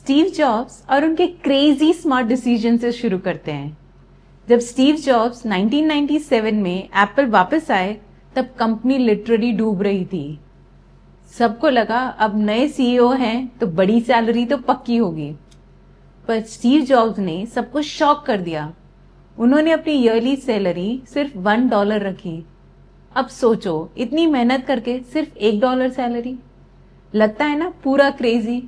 Steve jobs और उनके crazy smart decision से शुरू करते हैं। जब स्टीव जॉब्स 1997 में एप्पल वापस आए तब कंपनी लिटरली डूब रही थी। सबको लगा अब नए सीईओ हैं तो बड़ी सैलरी तो पक्की होगी, पर स्टीव जॉब्स ने सबको शॉक कर दिया। उन्होंने अपनी ईयरली सैलरी सिर्फ $1 रखी। अब सोचो, इतनी मेहनत करके सिर्फ $1 सैलरी, लगता है ना पूरा क्रेजी।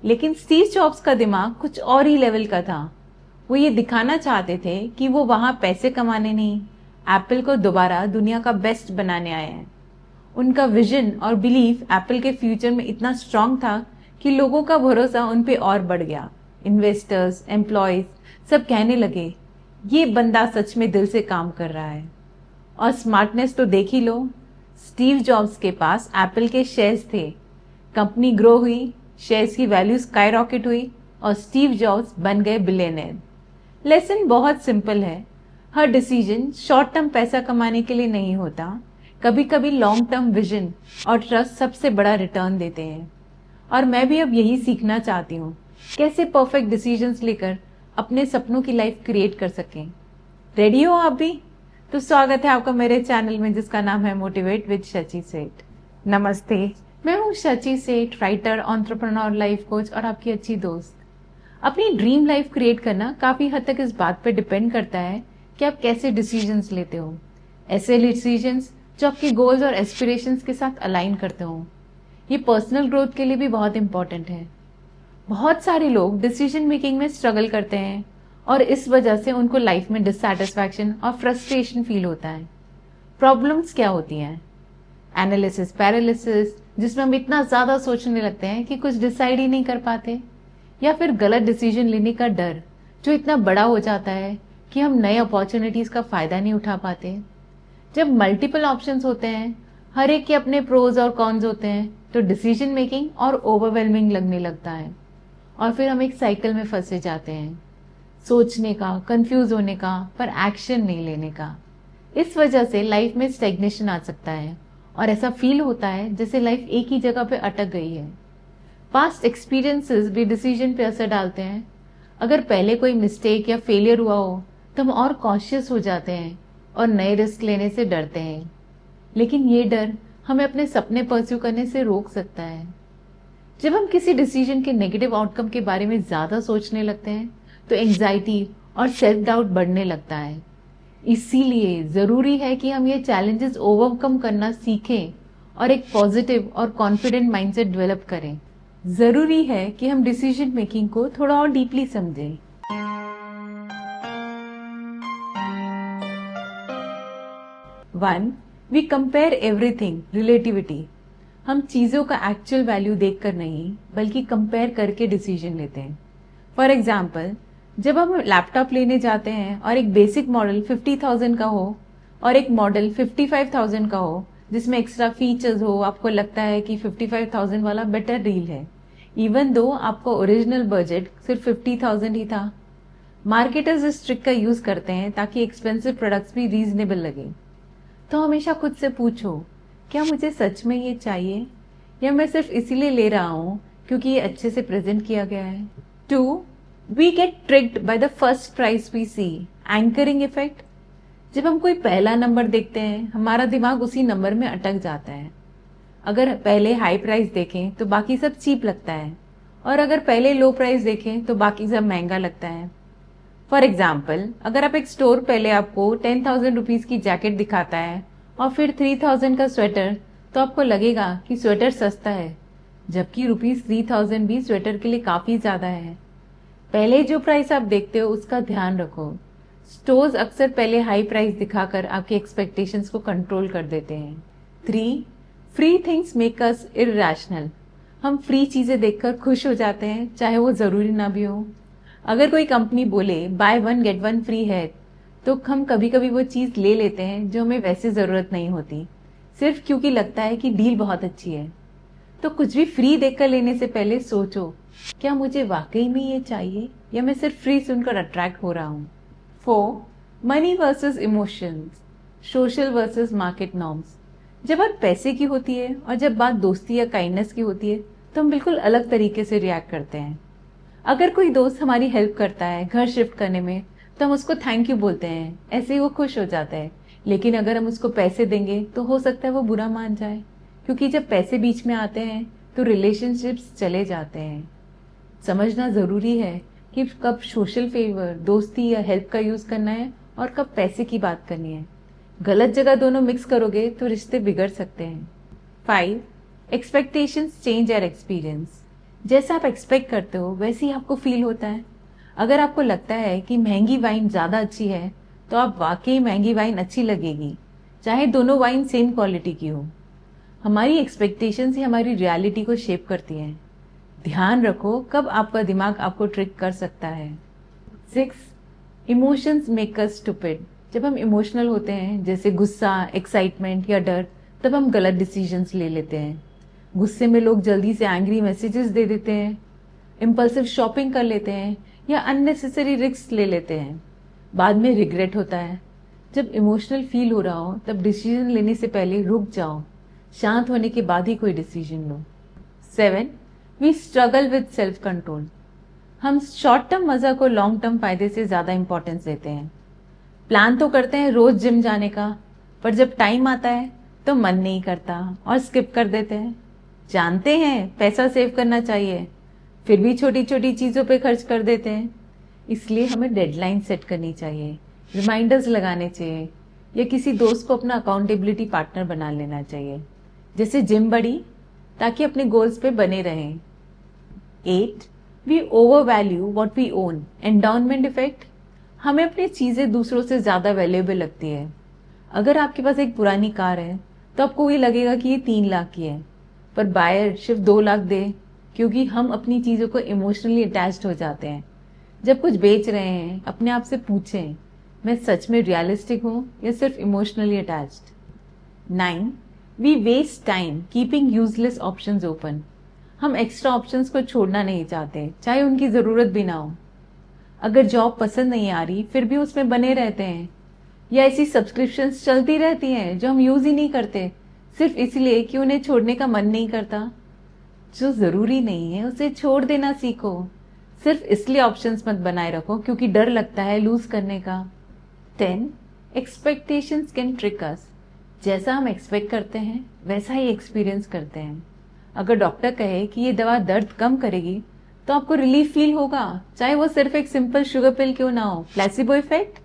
लेकिन स्टीव जॉब्स का दिमाग कुछ और ही लेवल का था। वो ये दिखाना चाहते थे कि वो वहां पैसे कमाने नहीं, एप्पल को दोबारा दुनिया का बेस्ट बनाने आए हैं। उनका विजन और बिलीफ एप्पल के फ्यूचर में इतना स्ट्रांग था कि लोगों का भरोसा उन पे और बढ़ गया। इन्वेस्टर्स, एम्प्लॉयज सब कहने लगे, ये बंदा सच में दिल से काम कर रहा है। और स्मार्टनेस तो देख ही लो, स्टीव जॉब्स के पास एप्पल के शेयर्स थे। कंपनी ग्रो हुई, शेयर्स की वैल्यू स्काई रॉकेट हुई और स्टीव जॉब्स बन गए बिलियनर। लेसन बहुत सिंपल है, हर डिसीजन शॉर्ट टर्म पैसा कमाने के लिए नहीं होता। कभी कभी लॉन्ग टर्म विजन और ट्रस्ट सबसे बड़ा रिटर्न देते हैं। और मैं भी अब यही सीखना चाहती हूँ, कैसे परफेक्ट डिसीजंस लेकर अपने सपनों की लाइफ क्रिएट कर सकें। रेडी हो आप भी? तो स्वागत है आपका मेरे चैनल में जिसका नाम है मोटिवेट विद शची सेठ। नमस्ते, मैं हूँ शची सेठ, राइटर, एंटरप्रेन्योर, लाइफ कोच और आपकी अच्छी दोस्त। अपनी ड्रीम लाइफ क्रिएट करना काफी हद तक इस बात पर डिपेंड करता है कि आप कैसे डिसीजंस लेते हो। ऐसे डिसीजंस जो आपके गोल्स और एस्पिरेशंस के साथ अलाइन करते हो। ये पर्सनल ग्रोथ के लिए भी बहुत इंपॉर्टेंट है। बहुत सारे लोग डिसीजन मेकिंग में स्ट्रगल करते हैं और इस वजह से उनको लाइफ में डिससैटिस्फैक्शन और फ्रस्ट्रेशन फील होता है। प्रॉब्लम्स क्या होती हैं? एनालिसिस पैरालिसिस, जिसमें हम इतना ज्यादा सोचने लगते हैं कि कुछ डिसाइड ही नहीं कर पाते, या फिर गलत डिसीजन लेने का डर जो इतना बड़ा हो जाता है कि हम नए अपॉर्चुनिटीज का फायदा नहीं उठा पाते। जब मल्टीपल ऑप्शंस होते हैं, हर एक के अपने प्रोज और कॉन्स होते हैं, तो डिसीजन मेकिंग और ओवरवेलमिंग लगने लगता है और फिर हम एक साइकिल में फंसे जाते हैं, सोचने का, कंफ्यूज होने का, पर एक्शन नहीं लेने का। इस वजह से लाइफ में स्टेग्नेशन आ सकता है और ऐसा फील होता है जैसे लाइफ एक ही जगह पे अटक गई है। पास्ट एक्सपीरियंसेस भी डिसीजन पे असर डालते हैं। अगर पहले कोई मिस्टेक या फेलियर हुआ हो तो हम और कॉशियस हो जाते हैं और नए रिस्क लेने से डरते हैं। लेकिन ये डर हमें अपने सपने परस्यू करने से रोक सकता है। जब हम किसी डिसीजन के नेगेटिव आउटकम के बारे में ज्यादा सोचने लगते हैं तो एंजाइटी और सेल्फ डाउट बढ़ने लगता है। इसीलिए जरूरी है कि हम ये चैलेंजेस ओवरकम करना सीखें और एक पॉजिटिव और कॉन्फिडेंट माइंडसेट डेवलप करें। जरूरी है कि हम डिसीजन मेकिंग को थोड़ा और डीपली समझें। 1. We compare everything, relativity. हम चीजों का एक्चुअल वैल्यू देखकर नहीं बल्कि कंपेयर करके डिसीजन लेते हैं। फॉर एग्जाम्पल, जब हम लैपटॉप लेने जाते हैं और एक बेसिक मॉडल 50,000 का हो और एक मॉडल 55,000 का हो जिसमें एक्स्ट्रा फीचर्स हो, आपको लगता है कि 55,000 वाला बेटर डील है, इवन दो आपका ओरिजिनल बजट सिर्फ 50,000 ही था। मार्केटर्स इस ट्रिक का यूज करते हैं ताकि एक्सपेंसिव प्रोडक्ट्स भी रीजनेबल लगे। तो हमेशा खुद से पूछो, क्या मुझे सच में ये चाहिए या मैं सिर्फ इसीलिए ले रहा हूँ क्योंकि ये अच्छे से प्रेजेंट किया गया है। 2. We get tricked by the first price we see, anchoring effect. जब हम कोई पहला नंबर देखते हैं, हमारा दिमाग उसी नंबर में अटक जाता है। अगर पहले हाई प्राइस देखें तो बाकी सब चीप लगता है और अगर पहले लो प्राइस देखें तो बाकी सब महंगा लगता है। फॉर एग्जाम्पल, अगर आप एक स्टोर पहले आपको 10,000 रुपीज की जैकेट दिखाता है और फिर 3,000 का स्वेटर, तो आपको लगेगा कि स्वेटर सस्ता है, जबकि ₹3,000 भी स्वेटर के लिए काफी ज्यादा है। पहले जो प्राइस आप देखते हो उसका ध्यान रखो। स्टोर्स अक्सर पहले हाई प्राइस दिखाकर आपके एक्सपेक्टेशंस को कंट्रोल कर देते हैं। 3. Free things make us irrational. हम फ्री चीजें देखकर खुश हो जाते हैं, चाहे वो जरूरी ना भी हो। अगर कोई कंपनी बोले बाय 1 गेट 1 फ्री है, तो हम कभी कभी वो चीज ले लेते हैं जो हमें वैसे जरूरत नहीं होती, सिर्फ क्योंकि लगता है कि डील बहुत अच्छी है। तो कुछ भी फ्री देखकर लेने से पहले सोचो, क्या मुझे वाकई में ये चाहिए या मैं सिर्फ फ्री सुनकर अट्रैक्ट हो रहा हूँ। 4. Money versus emotions, social versus market norms. जब बात पैसे की होती है और जब बात दोस्ती या काइंडनेस की होती है तो हम बिल्कुल अलग तरीके से रिएक्ट करते हैं। अगर कोई दोस्त हमारी हेल्प करता है घर शिफ्ट करने में तो हम उसको थैंक यू बोलते हैं, ऐसे ही वो खुश हो जाता है। लेकिन अगर हम उसको पैसे देंगे तो हो सकता है वो बुरा मान जाए, क्योंकि जब पैसे बीच में आते हैं तो रिलेशनशिप्स चले जाते हैं। समझना जरूरी है कि कब सोशल फेवर, दोस्ती या हेल्प का यूज करना है और कब पैसे की बात करनी है। गलत जगह दोनों मिक्स करोगे तो रिश्ते बिगड़ सकते हैं। 5. Expectations change your experience. जैसा आप एक्सपेक्ट करते हो वैसे ही आपको फील होता है। अगर आपको लगता है कि महंगी वाइन ज्यादा अच्छी है तो आप वाकई महंगी वाइन अच्छी लगेगी, चाहे दोनों वाइन सेम क्वालिटी की हो। हमारी एक्सपेक्टेशंस ही हमारी रियलिटी को शेप करती हैं। ध्यान रखो कब आपका दिमाग आपको ट्रिक कर सकता है। 6. Emotions make us stupid. जब हम इमोशनल होते हैं, जैसे गुस्सा, एक्साइटमेंट या डर, तब हम गलत डिसीजंस ले लेते हैं। गुस्से में लोग जल्दी से एंग्री मैसेजेस दे देते हैं, इम्पल्सिव शॉपिंग कर लेते हैं या अननेसेसरी रिस्क ले लेते हैं। बाद में रिग्रेट होता है। जब इमोशनल फील हो रहा हो तब डिसीजन लेने से पहले रुक जाओ, शांत होने के बाद ही कोई डिसीजन लो। 7. We struggle with self control. हम शॉर्ट टर्म मजा को लॉन्ग टर्म फायदे से ज्यादा इंपॉर्टेंस देते हैं। प्लान तो करते हैं रोज जिम जाने का, पर जब टाइम आता है तो मन नहीं करता और स्किप कर देते हैं। जानते हैं पैसा सेव करना चाहिए, फिर भी छोटी छोटी चीजों पे खर्च कर देते हैं। इसलिए हमें डेडलाइन सेट करनी चाहिए, रिमाइंडर्स लगाने चाहिए या किसी दोस्त को अपना अकाउंटेबिलिटी पार्टनर बना लेना चाहिए, जैसे जिम बड़ी, ताकि अपने गोल्स पे बने रहें। 8. We overvalue what we own. Endowment effect. हमें अपनी चीजें दूसरों से ज्यादा वैल्यूएबल लगती है। अगर आपके पास एक पुरानी कार है तो आपको ये लगेगा कि ये 3 लाख की है, पर बायर सिर्फ 2 लाख दे, क्योंकि हम अपनी चीजों को इमोशनली अटैच्ड हो जाते हैं। जब कुछ बेच रहे हैं अपने आप से पूछें, मैं सच में रियलिस्टिक हूं या सिर्फ emotionally attached. 9. We waste time keeping useless options open. हम एक्स्ट्रा ऑप्शंस को छोड़ना नहीं चाहते, चाहे उनकी जरूरत भी ना हो। अगर जॉब पसंद नहीं आ रही फिर भी उसमें बने रहते हैं, या ऐसी सब्सक्रिप्शंस चलती रहती हैं जो हम यूज ही नहीं करते, सिर्फ इसलिए कि उन्हें छोड़ने का मन नहीं करता। जो जरूरी नहीं है उसे छोड़ देना सीखो, सिर्फ इसलिए ऑप्शंस मत बनाए रखो क्योंकि डर लगता है लूज करने का। 10. एक्सपेक्टेशंस कैन ट्रिक अस। जैसा हम एक्सपेक्ट करते हैं वैसा ही एक्सपीरियंस करते हैं। अगर डॉक्टर कहे कि ये दवा दर्द कम करेगी तो आपको रिलीफ फील होगा, चाहे वो सिर्फ एक सिंपल शुगर पिल क्यों ना हो। Placebo effect.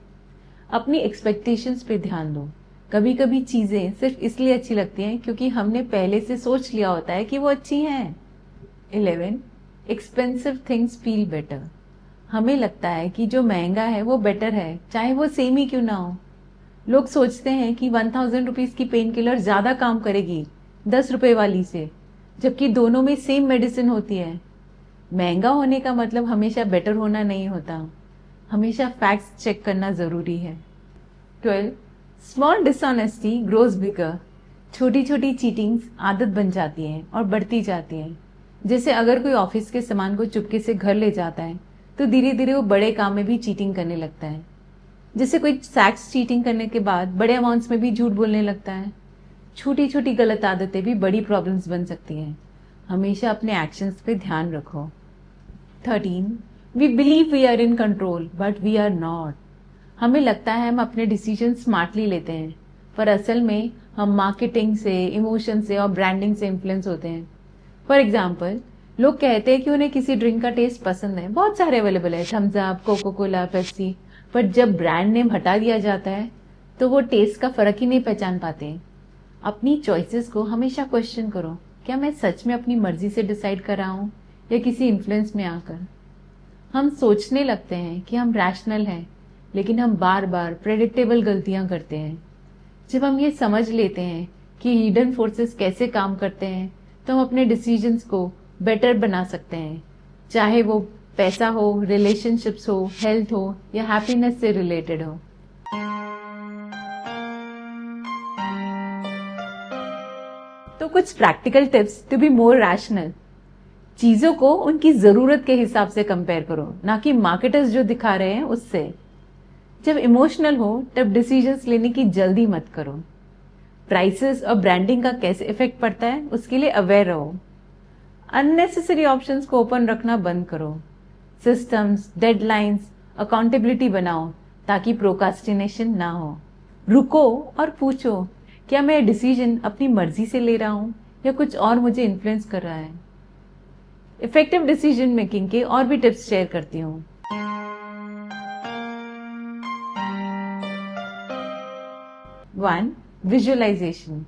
अपनी एक्सपेक्टेशंस पे ध्यान दो। कभी कभी चीजें सिर्फ इसलिए अच्छी लगती हैं क्योंकि हमने पहले से सोच लिया होता है कि वो अच्छी हैं। 11. Expensive things feel better. हमें लगता है कि जो महंगा है वो बेटर है, चाहे वो सेम ही क्यों ना हो। लोग सोचते हैं कि 1000 रुपीज की पेन किलर ज्यादा काम करेगी 10 रुपए वाली से, जबकि दोनों में सेम मेडिसिन होती है। महंगा होने का मतलब हमेशा बेटर होना नहीं होता, हमेशा फैक्ट्स चेक करना जरूरी है। 12. स्मॉल डिसऑनेस्टी ग्रोज बिगर। छोटी छोटी चीटिंग्स आदत बन जाती हैं और बढ़ती जाती हैं। जैसे अगर कोई ऑफिस के सामान को चुपके से घर ले जाता है तो धीरे धीरे वो बड़े काम में भी चीटिंग करने लगता है। जैसे कोई टैक्स चीटिंग करने के बाद बड़े अमाउंट्स में भी झूठ बोलने लगता है। छोटी छोटी गलत आदतें भी बड़ी प्रॉब्लम्स बन सकती हैं। हमेशा अपने एक्शंस पे ध्यान रखो। 13. We believe we are in control but we are not. हमें लगता है हम अपने डिसीजन स्मार्टली लेते हैं, पर असल में हम मार्केटिंग से, इमोशन से और ब्रांडिंग से इन्फ्लुएंस होते हैं। फॉर एग्जाम्पल, लोग कहते हैं कि उन्हें किसी ड्रिंक का टेस्ट पसंद है, बहुत सारे अवेलेबल है, Thums Up, Coca Cola, Pepsi, पर जब ब्रांड नेम हटा दिया जाता है तो वो टेस्ट का फर्क ही नहीं पहचान पाते। अपनी चॉइसेस को हमेशा क्वेश्चन करो, क्या मैं सच में अपनी मर्जी से डिसाइड कर रहा हूँ या किसी इन्फ्लुएंस में आकर। हम सोचने लगते हैं कि हम रैशनल हैं, लेकिन हम बार बार प्रेडिक्टेबल गलतियां करते हैं। जब हम ये समझ लेते हैं कि हिडन फोर्सेस कैसे काम करते हैं तो हम अपने डिसीजंस को बेटर बना सकते हैं, चाहे वो पैसा हो, रिलेशनशिप्स हो, हेल्थ हो या हैप्पीनेस से रिलेटेड हो। तो कुछ practical tips to be more rational. चीजों को उनकी जरूरत के हिसाब से कंपेयर करो, ना कि मार्केटर्स जो दिखा रहे हैं उससे। जब इमोशनल हो तब डिसीजंस लेने की जल्दी मत करो। प्राइसेस और ब्रांडिंग का कैसे इफेक्ट पड़ता है उसके लिए अवेयर रहो। अननेसेसरी ऑप्शंस को ओपन रखना बंद करो। सिस्टम्स, डेडलाइंस, अकाउंटेबिलिटी बनाओ ताकि प्रोकास्टिनेशन ना हो। रुको और पूछो, क्या मैं डिसीजन अपनी मर्जी से ले रहा हूं या कुछ और मुझे इन्फ्लुएंस कर रहा है। इफेक्टिव डिसीजन मेकिंग के और भी टिप्स शेयर करती हूँ। 1. विजुअलाइजेशन।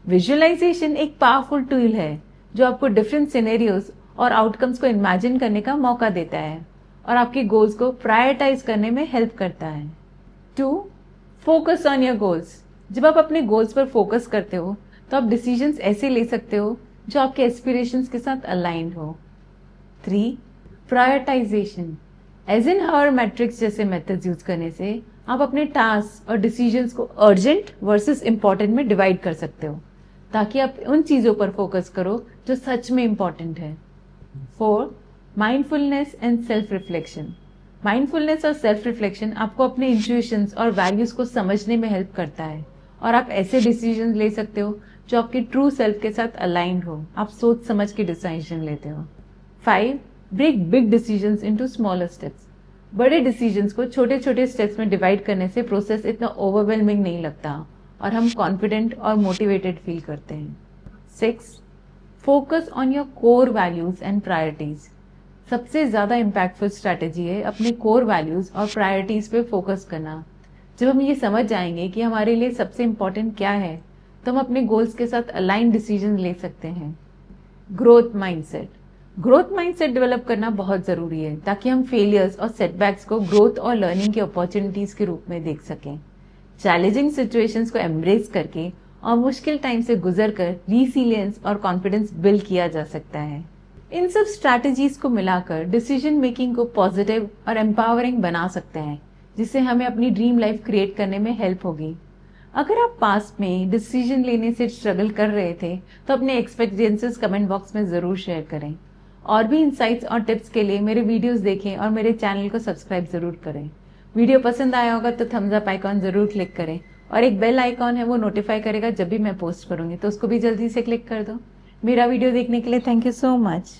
विजुअलाइजेशन एक पावरफुल टूल है जो आपको डिफरेंट सिनेरियोज और आउटकम्स को इमेजिन करने का मौका देता है और आपके गोल्स को प्रायोरिटाइज करने में हेल्प करता है। 2. Focus on your goals. जब आप अपने गोल्स पर फोकस करते हो तो आप डिसीजंस ऐसे ले सकते हो जो आपके एस्पिरेशंस के साथ अलाइंड हो। 3. Prioritization. Eisenhower matrix जैसे मेथड्स यूज करने से आप अपने टास्क और डिसीजंस को अर्जेंट वर्सेस इंपॉर्टेंट में डिवाइड कर सकते हो ताकि आप उन चीजों पर फोकस करो जो सच में इंपॉर्टेंट है। 4. Mindfulness and self reflection. Mindfulness और सेल्फ रिफ्लेक्शन आपको अपने इंट्यूशंस और वैल्यूज को समझने में हेल्प करता है और आप ऐसे डिसीजन ले सकते हो जो आपके ट्रू सेल्फ के साथ अलाइंड हो। आप सोच समझ के डिसीजन लेते हो। 5. Break big decisions into smaller steps. बड़े डिसीजंस को छोटे छोटे स्टेप्स में डिवाइड करने से प्रोसेस इतना ओवरवेलमिंग नहीं लगता और हम कॉन्फिडेंट और मोटिवेटेड फील करते हैं। 6. Focus on your core values and priorities. सबसे ज्यादा इम्पैक्टफुल स्ट्रैटेजी है अपने कोर वैल्यूज और प्रायोरिटीज पे फोकस करना। जब हम ये समझ जाएंगे कि हमारे लिए सबसे इम्पोर्टेंट क्या है तो हम अपने गोल्स के साथ अलाइन डिसीजन ले सकते हैं। Growth mindset. Growth mindset develop करना बहुत जरूरी है ताकि हम फेलियर्स और सेटबैक्स को ग्रोथ और लर्निंग की अपॉर्चुनिटीज के रूप में देख सकें। चैलेंजिंग सिचुएशंस को एम्ब्रेस करके और मुश्किल टाइम से गुजरकर रिसिलियंस और कॉन्फिडेंस बिल्ड किया जा सकता है। इन सब स्ट्रैटेजीज को मिलाकर डिसीजन मेकिंग को पॉजिटिव और एम्पावरिंग बना सकते हैं जिससे हमें अपनी ड्रीम लाइफ क्रिएट करने में हेल्प होगी। अगर आप पास्ट में डिसीजन लेने से स्ट्रगल कर रहे थे तो अपने एक्सपीरियंसेस कमेंट बॉक्स में जरूर शेयर करें। और भी इंसाइट्स और टिप्स के लिए मेरे वीडियोस देखें और मेरे चैनल को सब्सक्राइब जरूर करें। वीडियो पसंद आया होगा तो थम्स अप आइकॉन जरूर क्लिक करें और एक बेल आइकॉन है वो नोटिफाई करेगा जब भी मैं पोस्ट करूंगी तो उसको भी जल्दी से क्लिक कर दो। मेरा वीडियो देखने के लिए थैंक यू सो मच।